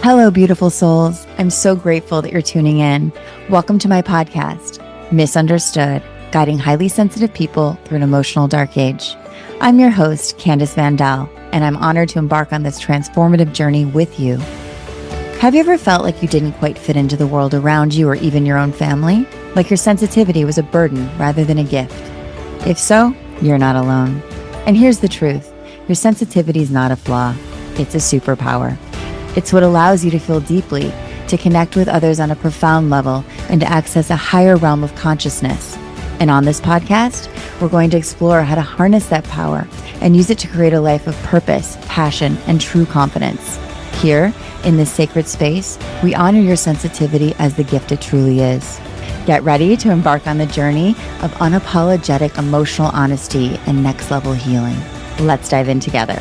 Hello, beautiful souls. I'm so grateful that you're tuning in. Welcome to my podcast, Misunderstood, guiding highly sensitive people through an emotional dark age. I'm your host, Candice Vandal, and I'm honored to embark on this transformative journey with you. Have you ever felt like you didn't quite fit into the world around you or even your own family? Like your sensitivity was a burden rather than a gift? If so, you're not alone. And here's the truth. Your sensitivity is not a flaw. It's a superpower. It's what allows you to feel deeply, to connect with others on a profound level, and to access a higher realm of consciousness. And on this podcast, we're going to explore how to harness that power and use it to create a life of purpose, passion, and true confidence. Here, in this sacred space, we honor your sensitivity as the gift it truly is. Get ready to embark on the journey of unapologetic emotional honesty and next-level healing. Let's dive in together.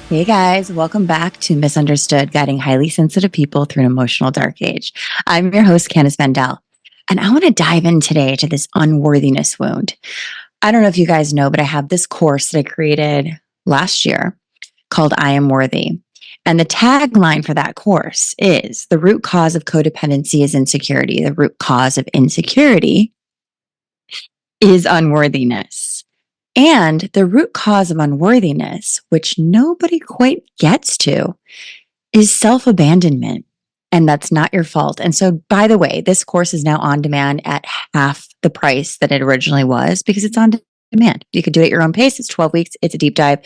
Hey guys, welcome back to Misunderstood, guiding highly sensitive people through an emotional dark age. I'm your host, Candice Vandal, and I want to dive in today to this unworthiness wound. I don't know if you guys know, but I have this course that I created last year called I Am Worthy. And the tagline for that course is the root cause of codependency is insecurity. The root cause of insecurity is unworthiness. And the root cause of unworthiness, which nobody quite gets to, is self-abandonment. And that's not your fault. And so, by the way, this course is now on demand at half the price that it originally was because it's on demand. You could do it at your own pace. It's 12 weeks. It's a deep dive.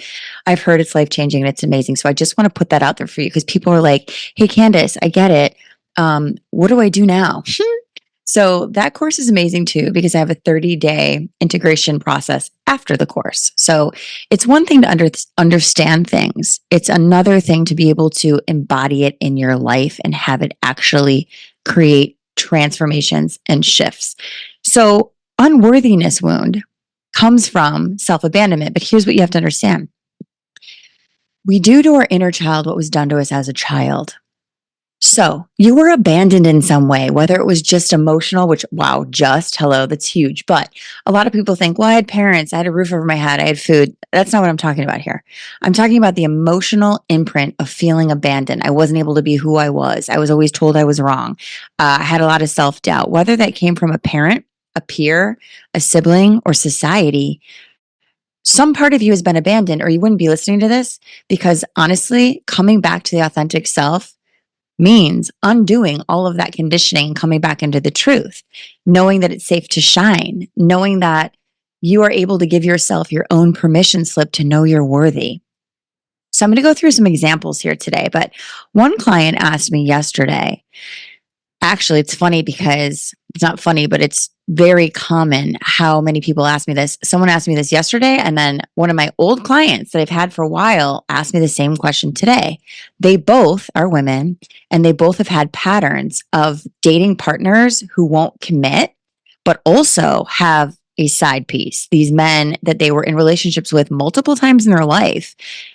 I've heard it's life-changing and it's amazing. So I just want to put that out there for you because people are like, hey, Candice, I get it. What do I do now? So that course is amazing too, because I have a 30-day integration process after the course. So it's one thing to understand things. It's another thing to be able to embody it in your life and have it actually create transformations and shifts. So unworthiness wound comes from self-abandonment, but here's what you have to understand. We do to our inner child what was done to us as a child. So you were abandoned in some way, whether it was just emotional, which, wow, hello, that's huge. But a lot of people think, well, I had parents, I had a roof over my head, I had food. That's not what I'm talking about here. I'm talking about the emotional imprint of feeling abandoned. I wasn't able to be who I was. I was always told I was wrong. I had a lot of self-doubt, whether that came from a parent, a peer, a sibling, or society. Some part of you has been abandoned, or you wouldn't be listening to this, because honestly, coming back to the authentic self means undoing all of that conditioning, coming back into the truth, knowing that it's safe to shine, knowing that you are able to give yourself your own permission slip to know you're worthy. So I'm going to go through some examples here today, but one client asked me yesterday, actually, it's funny because it's not funny, but it's very common how many people ask me this. Someone asked me this yesterday, and then one of my old clients that I've had for a while asked me the same question today. They both are women, and they both have had patterns of dating partners who won't commit, but also have a side piece. These men that they were in relationships with multiple times in their life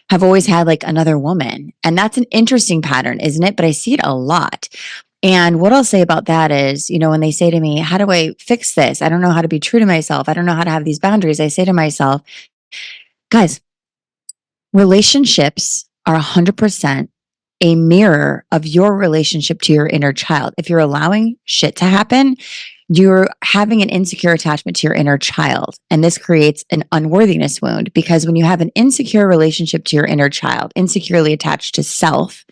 have always had like another woman. And that's an interesting pattern, isn't it? But I see it a lot. And what I'll say about that is, when they say to me, how do I fix this? I don't know how to be true to myself. I don't know how to have these boundaries. I say to myself, guys, relationships are 100% a mirror of your relationship to your inner child. If you're allowing shit to happen, you're having an insecure attachment to your inner child. And this creates an unworthiness wound because when you have an insecure relationship to your inner child, insecurely attached to self,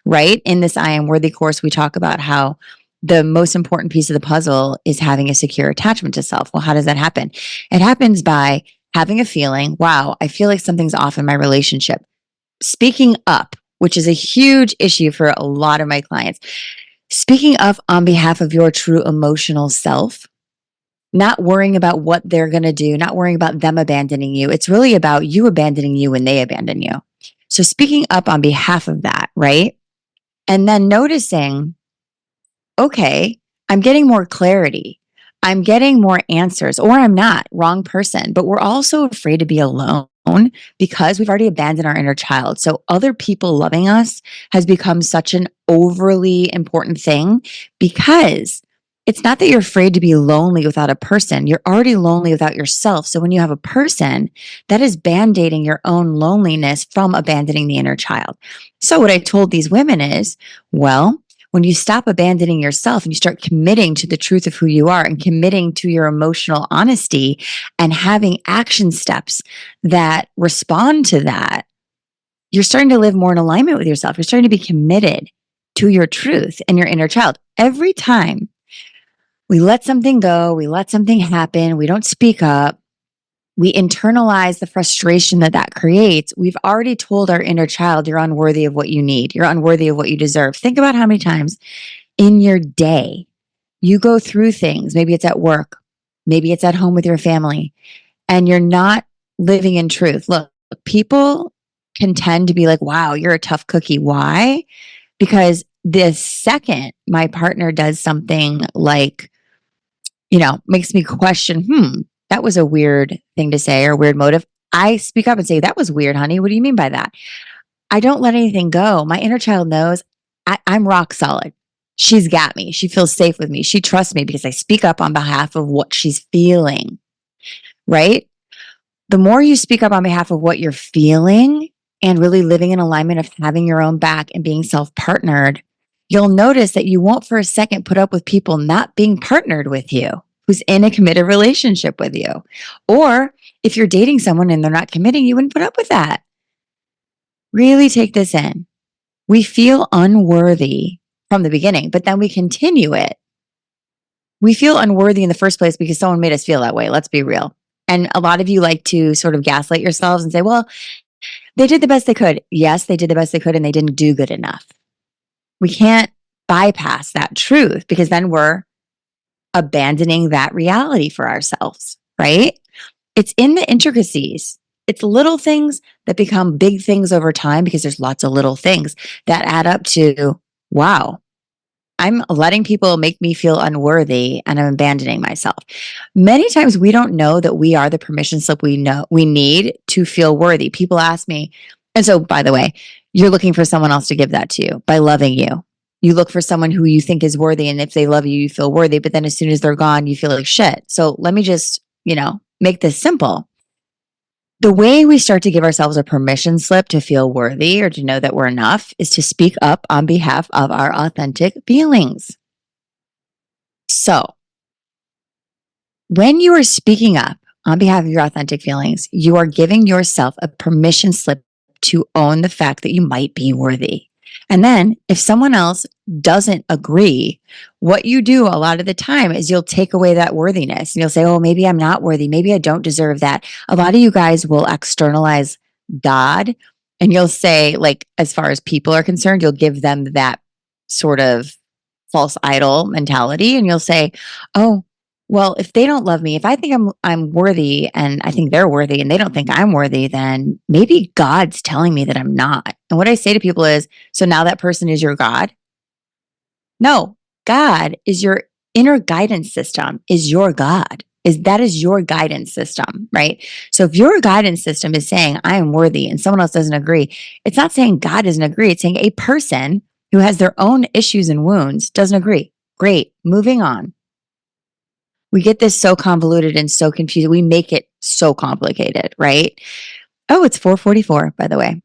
right? In this I Am Worthy course, we talk about how the most important piece of the puzzle is having a secure attachment to self. Well, how does that happen? It happens by having a feeling, wow, I feel like something's off in my relationship. Speaking up, which is a huge issue for a lot of my clients. Speaking up on behalf of your true emotional self, not worrying about what they're going to do, not worrying about them abandoning you. It's really about you abandoning you when they abandon you. So speaking up on behalf of that, right? And then noticing, okay, I'm getting more clarity. I'm getting more answers, or I'm not, wrong person. But we're also afraid to be alone because we've already abandoned our inner child. So other people loving us has become such an overly important thing because It's not that you're afraid to be lonely without a person. You're already lonely without yourself. So when you have a person, that is band-aiding your own loneliness from abandoning the inner child. So what I told these women is, well, when you stop abandoning yourself and you start committing to the truth of who you are and committing to your emotional honesty and having action steps that respond to that, you're starting to live more in alignment with yourself. You're starting to be committed to your truth and your inner child. Every time we let something go, we let something happen, we don't speak up, we internalize the frustration that that creates. We've already told our inner child, you're unworthy of what you need, you're unworthy of what you deserve. Think about how many times in your day you go through things. Maybe it's at work, maybe it's at home with your family, and you're not living in truth. Look, people can tend to be like, wow, you're a tough cookie. Why? Because the second my partner does something like, makes me question, that was a weird thing to say or weird motive. I speak up and say, that was weird, honey. What do you mean by that? I don't let anything go. My inner child knows I'm rock solid. She's got me. She feels safe with me. She trusts me because I speak up on behalf of what she's feeling, right? The more you speak up on behalf of what you're feeling and really living in alignment of having your own back and being self-partnered, you'll notice that you won't for a second put up with people not being partnered with you, who's in a committed relationship with you. Or if you're dating someone and they're not committing, you wouldn't put up with that. Really take this in. We feel unworthy from the beginning, but then we continue it. We feel unworthy in the first place because someone made us feel that way. Let's be real. And a lot of you like to sort of gaslight yourselves and say, well, they did the best they could. Yes, they did the best they could and they didn't do good enough. We can't bypass that truth because then we're abandoning that reality for ourselves, right? It's in the intricacies. It's little things that become big things over time because there's lots of little things that add up to, wow, I'm letting people make me feel unworthy and I'm abandoning myself. Many times we don't know that we are the permission slip we need to feel worthy. People ask me, and so by the way, you're looking for someone else to give that to you by loving you. You look for someone who you think is worthy, and if they love you, you feel worthy, but then as soon as they're gone, you feel like shit. So let me just, make this simple. The way we start to give ourselves a permission slip to feel worthy or to know that we're enough is to speak up on behalf of our authentic feelings. So, when you are speaking up on behalf of your authentic feelings, you are giving yourself a permission slip to own the fact that you might be worthy. And then if someone else doesn't agree, what you do a lot of the time is you'll take away that worthiness and you'll say, oh, maybe I'm not worthy. Maybe I don't deserve that. A lot of you guys will externalize God and you'll say, like, as far as people are concerned, you'll give them that sort of false idol mentality. And you'll say, oh, well, if they don't love me, if I think I'm worthy and I think they're worthy and they don't think I'm worthy, then maybe God's telling me that I'm not. And what I say to people is, so now that person is your God? No, God is your inner guidance system, is your God. That is your guidance system, right? So if your guidance system is saying I am worthy and someone else doesn't agree, it's not saying God doesn't agree. It's saying a person who has their own issues and wounds doesn't agree. Great, moving on. We get this so convoluted and so confused. We make it so complicated, right? Oh, it's 4:44, by the way,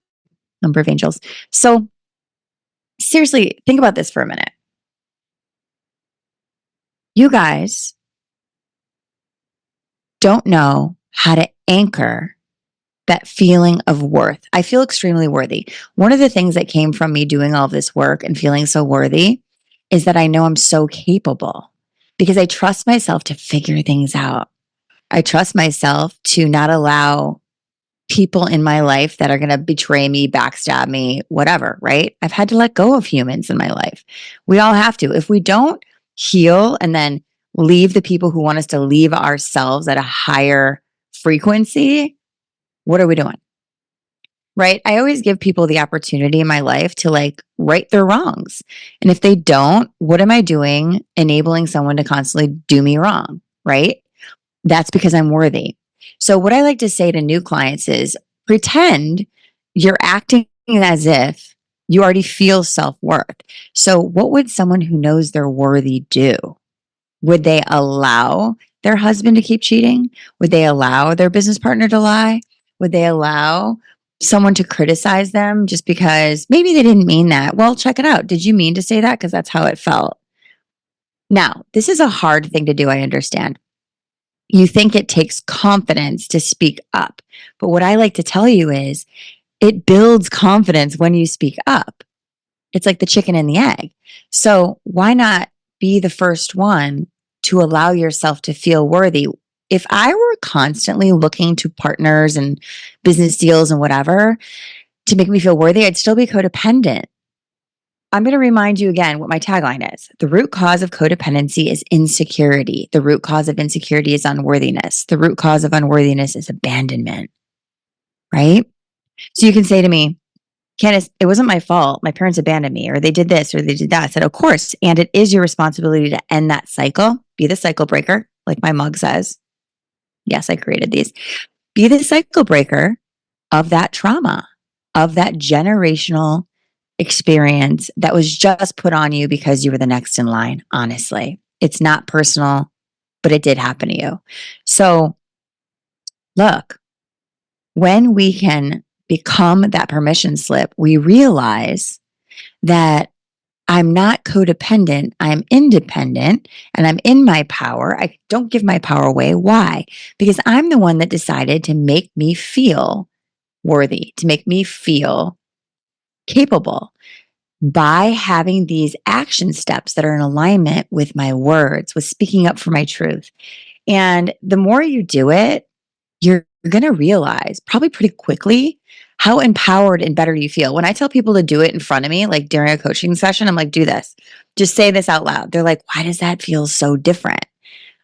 number of angels. So seriously, think about this for a minute. You guys don't know how to anchor that feeling of worth. I feel extremely worthy. One of the things that came from me doing all this work and feeling so worthy is that I know I'm so capable because I trust myself to figure things out. I trust myself to not allow people in my life that are going to betray me, backstab me, whatever, right? I've had to let go of humans in my life. We all have to. If we don't heal and then leave the people who want us to leave ourselves at a higher frequency, what are we doing? Right? I always give people the opportunity in my life to like right their wrongs. And if they don't, what am I doing enabling someone to constantly do me wrong? Right? That's because I'm worthy. So what I like to say to new clients is pretend you're acting as if you already feel self-worth. So what would someone who knows they're worthy do? Would they allow their husband to keep cheating? Would they allow their business partner to lie? Would they allow someone to criticize them just because maybe they didn't mean that? Well, check it out. Did you mean to say that? Because that's how it felt. Now, this is a hard thing to do, I understand. You think it takes confidence to speak up. But what I like to tell you is it builds confidence when you speak up. It's like the chicken and the egg. So why not be the first one to allow yourself to feel worthy? If I were constantly looking to partners and business deals and whatever to make me feel worthy, I'd still be codependent. I'm going to remind you again what my tagline is. The root cause of codependency is insecurity. The root cause of insecurity is unworthiness. The root cause of unworthiness is abandonment, right? So you can say to me, Candace, it wasn't my fault. My parents abandoned me, or they did this, or they did that. I said, of course. And it is your responsibility to end that cycle. Be the cycle breaker, like my mug says. Yes, I created these. Be the cycle breaker of that trauma, of that generational experience that was just put on you because you were the next in line. Honestly, it's not personal, but it did happen to you. So look, when we can become that permission slip, we realize that I'm not codependent, I'm independent, and I'm in my power. I don't give my power away. Why? Because I'm the one that decided to make me feel worthy, to make me feel capable by having these action steps that are in alignment with my words, with speaking up for my truth. And the more you do it, you're going to realize probably pretty quickly how empowered and better you feel. When I tell people to do it in front of me, like during a coaching session, I'm like, do this. Just say this out loud. They're like, why does that feel so different?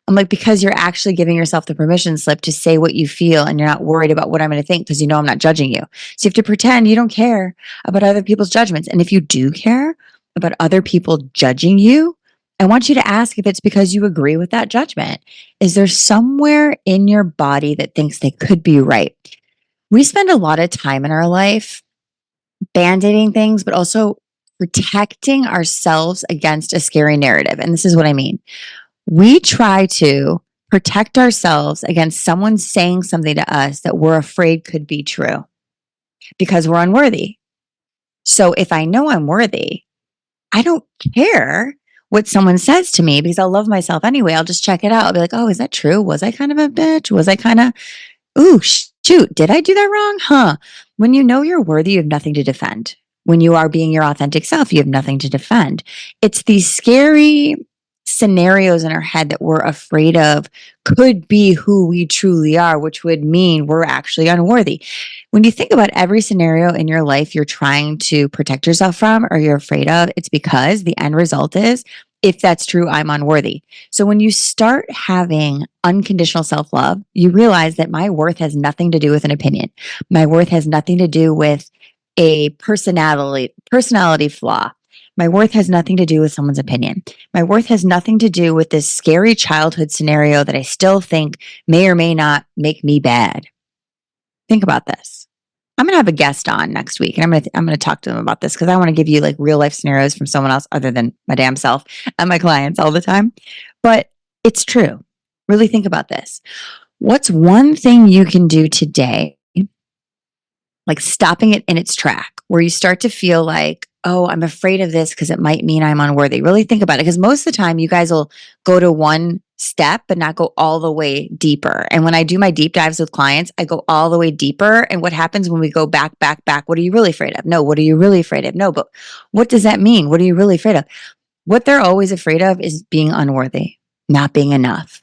I'm like, because you're actually giving yourself the permission slip to say what you feel and you're not worried about what I'm going to think because you know I'm not judging you. So you have to pretend you don't care about other people's judgments. And if you do care about other people judging you, I want you to ask if it's because you agree with that judgment. Is there somewhere in your body that thinks they could be right? We spend a lot of time in our life band-aiding things, but also protecting ourselves against a scary narrative. And this is what I mean. We try to protect ourselves against someone saying something to us that we're afraid could be true because we're unworthy. So if I know I'm worthy, I don't care what someone says to me because I'll love myself anyway. I'll just check it out. I'll be like, oh, is that true? Was I kind of a bitch? Was I kind of, ooh, shoot, did I do that wrong? Huh? When you know you're worthy, you have nothing to defend. When you are being your authentic self, you have nothing to defend. It's these scary scenarios in our head that we're afraid of could be who we truly are, which would mean we're actually unworthy. When you think about every scenario in your life you're trying to protect yourself from or you're afraid of, it's because the end result is, if that's true, I'm unworthy. So when you start having unconditional self-love, you realize that my worth has nothing to do with an opinion. My worth has nothing to do with a personality flaw. My worth has nothing to do with someone's opinion. My worth has nothing to do with this scary childhood scenario that I still think may or may not make me bad. Think about this. I'm going to have a guest on next week and I'm going to talk to them about this because I want to give you like real life scenarios from someone else other than my damn self and my clients all the time. But it's true. Really think about this. What's one thing you can do today, like stopping it in its track, where you start to feel like, oh, I'm afraid of this because it might mean I'm unworthy. Really think about it. Because most of the time you guys will go to one step, but not go all the way deeper. And when I do my deep dives with clients, I go all the way deeper. And what happens when we go back? What are you really afraid of? No, what are you really afraid of? No, but what does that mean? What are you really afraid of? What they're always afraid of is being unworthy, not being enough.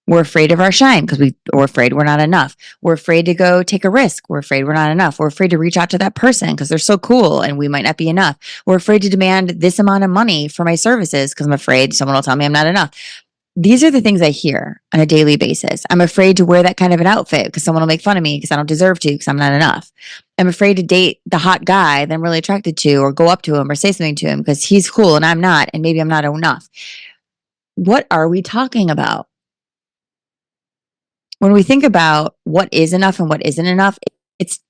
We're afraid of our shine because we're afraid we're not enough. We're afraid to go take a risk. We're afraid we're not enough. We're afraid to reach out to that person because they're so cool and we might not be enough. We're afraid to demand this amount of money for my services because I'm afraid someone will tell me I'm not enough. These are the things I hear on a daily basis. I'm afraid to wear that kind of an outfit because someone will make fun of me because I don't deserve to because I'm not enough. I'm afraid to date the hot guy that I'm really attracted to or go up to him or say something to him because he's cool and I'm not, and maybe I'm not enough. What are we talking about? When we think about what is enough and what isn't enough, it's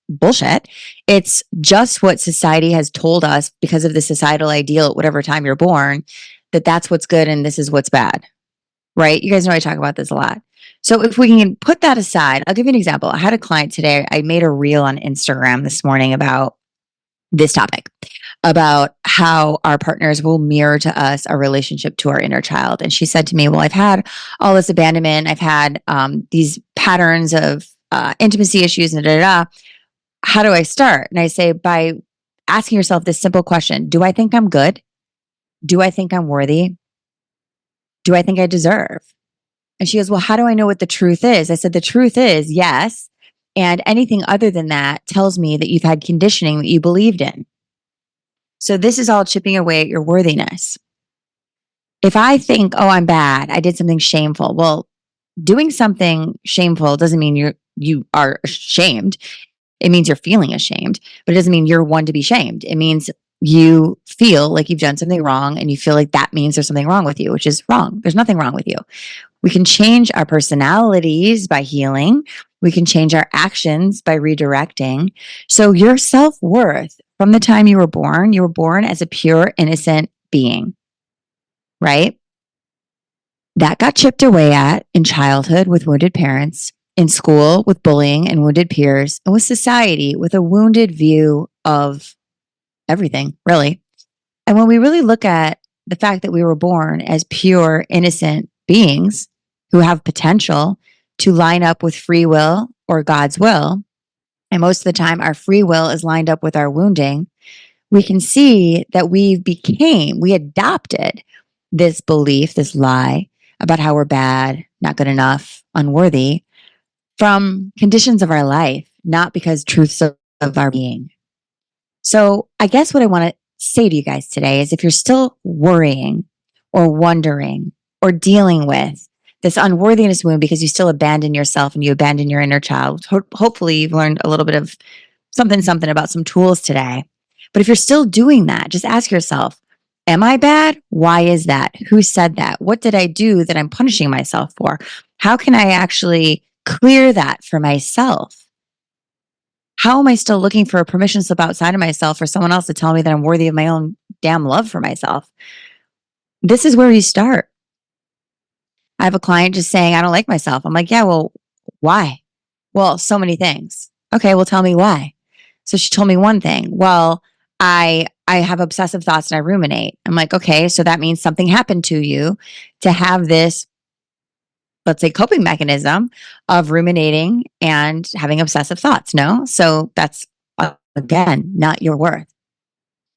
bullshit. It's just what society has told us because of the societal ideal at whatever time you're born, that that's what's good and this is what's bad. right? You guys know I talk about this a lot. So if we can put that aside, I'll give you an example. I had a client today. I made a reel on Instagram this morning about this topic, about how our partners will mirror to us our relationship to our inner child. And she said to me, well, I've had all this abandonment. I've had these patterns of intimacy issues and da, da, da. How do I start? And I say, by asking yourself this simple question: do I think I'm good? Do I think I'm worthy? Do I think I deserve? And she goes, well, how do I know what the truth is? I said, the truth is yes. And anything other than that tells me that you've had conditioning that you believed in. So this is all chipping away at your worthiness. If I think, oh, I'm bad, I did something shameful. Well, doing something shameful doesn't mean you are ashamed. It means you're feeling ashamed, but it doesn't mean you're one to be shamed. It means you feel like you've done something wrong and you feel like that means there's something wrong with you, which is wrong. There's nothing wrong with you. We can change our personalities by healing. We can change our actions by redirecting. So your self-worth from the time you were born as a pure, innocent being, right? That got chipped away at in childhood with wounded parents, in school with bullying and wounded peers, and with society with a wounded view of everything, really. And when we really look at the fact that we were born as pure, innocent beings who have potential to line up with free will or God's will, and most of the time our free will is lined up with our wounding, we can see that we adopted this belief, this lie about how we're bad, not good enough, unworthy from conditions of our life, not because truths of our being. So I guess what I want to say to you guys today is if you're still worrying or wondering or dealing with this unworthiness wound because you still abandon yourself and you abandon your inner child, hopefully you've learned a little bit of something about some tools today. But if you're still doing that, just ask yourself, am I bad? Why is that? Who said that? What did I do that I'm punishing myself for? How can I actually clear that for myself? How am I still looking for a permission slip outside of myself for someone else to tell me that I'm worthy of my own damn love for myself? This is where you start. I have a client just saying, I don't like myself. I'm like, yeah, well, why? Well, so many things. Okay, well, tell me why. So she told me one thing. Well, I have obsessive thoughts and I ruminate. I'm like, okay, so that means something happened to you to have this, let's say, coping mechanism of ruminating and having obsessive thoughts. No? So that's, again, not your worth.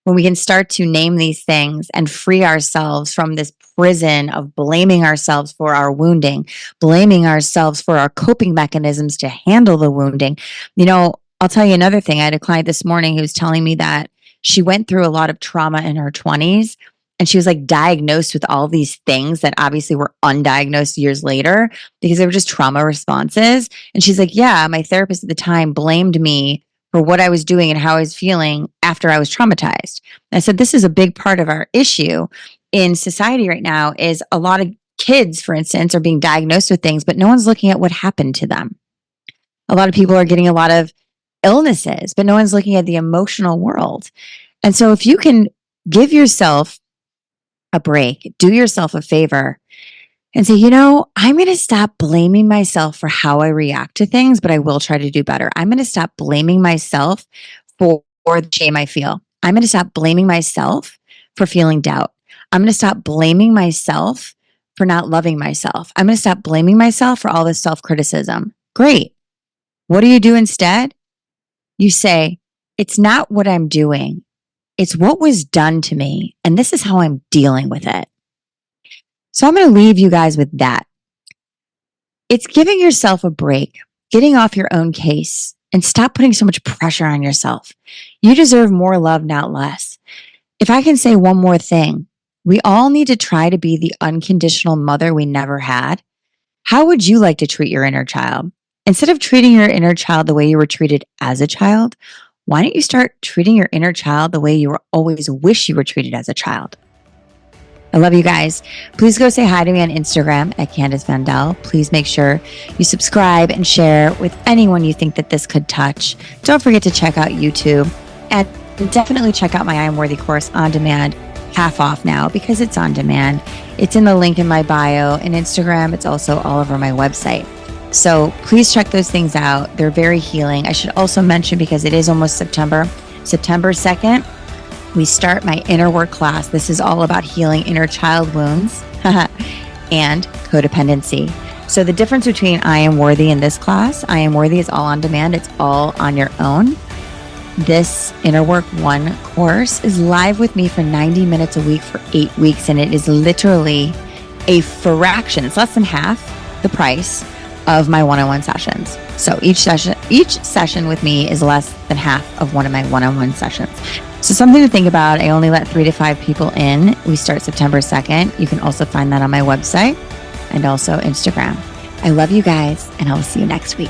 When we can start to name these things and free ourselves from this prison of blaming ourselves for our wounding, blaming ourselves for our coping mechanisms to handle the wounding. You know, I'll tell you another thing. I had a client this morning who was telling me that she went through a lot of trauma in her 20s and she was like diagnosed with all these things that obviously were undiagnosed years later because they were just trauma responses. And she's like, yeah, my therapist at the time blamed me for what I was doing and how I was feeling after I was traumatized. And I said, this is a big part of our issue in society right now is a lot of kids, for instance, are being diagnosed with things, but no one's looking at what happened to them. A lot of people are getting a lot of illnesses, but no one's looking at the emotional world. And so if you can give yourself a break, do yourself a favor and say, you know, I'm going to stop blaming myself for how I react to things, but I will try to do better. I'm going to stop blaming myself for the shame I feel. I'm going to stop blaming myself for feeling doubt. I'm going to stop blaming myself for not loving myself. I'm going to stop blaming myself for all this self-criticism. Great. What do you do instead? You say, it's not what I'm doing. It's what was done to me. And this is how I'm dealing with it. So I'm going to leave you guys with that. It's giving yourself a break, getting off your own case, and stop putting so much pressure on yourself. You deserve more love, not less. If I can say one more thing, we all need to try to be the unconditional mother we never had. How would you like to treat your inner child? Instead of treating your inner child the way you were treated as a child, why don't you start treating your inner child the way you always wish you were treated as a child? I love you guys. Please go say hi to me on Instagram at Candace Vandell. Please make sure you subscribe and share with anyone you think that this could touch. Don't forget to check out YouTube and definitely check out my I Am Worthy course on demand half off now because it's on demand. It's in the link in my bio and Instagram. It's also all over my website. So please check those things out. They're very healing. I should also mention, because it is almost September 2nd, we start my inner work class. This is all about healing inner child wounds and codependency. So the difference between I Am Worthy and this class, I Am Worthy is all on demand. It's all on your own. This Inner Work 1 course is live with me for 90 minutes a week for 8 weeks. And it is literally a fraction. It's less than half the price of my one-on-one sessions. So each session with me is less than half of one of my one-on-one sessions. So something to think about. I only let 3 to 5 people in. We start September 2nd. You can also find that on my website and also Instagram. I love you guys, and I will see you next week.